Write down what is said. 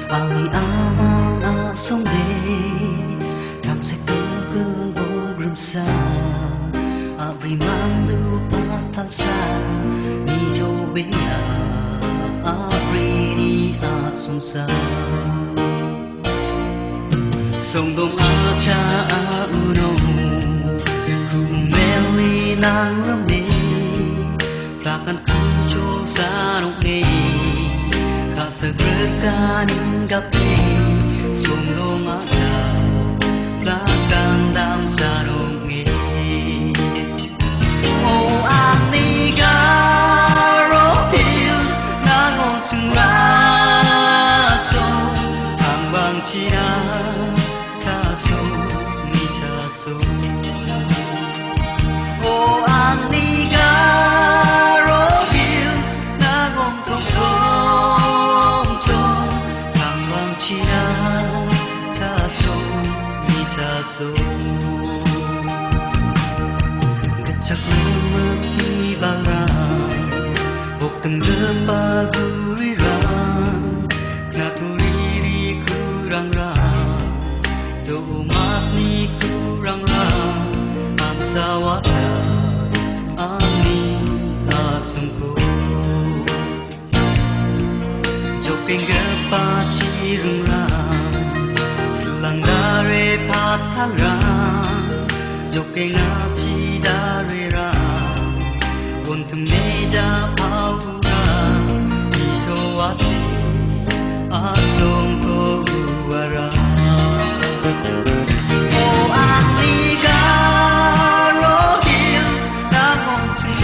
Ami aman asonde Tamse kegegogrum sa Abri mandu patalsa Nijo bea Abri di asonsa Songdong acha uno Kumeli nang rame Takkan kunco sarong ne Kasegrekan gape Songdong acha Takkan dam sarong ne Oh amiga rohil Nangon chung raso Hangbang China Chaso ni chaso Oh amiga rohil Nangon tong tong chong Hangbang China Chaso ni chaso Kecak lemak di barang Boktem lepa gurirang Naturi kurang-rang Do umat ni kurang-rang Ang sawata Ani asungko Jopeng gepa cirung-rang Selang dare patal-rang Jopeng aci dare-rang Untuk meja pau-rang Ito ati asungko uarang Oh amiga rohil Nangong chung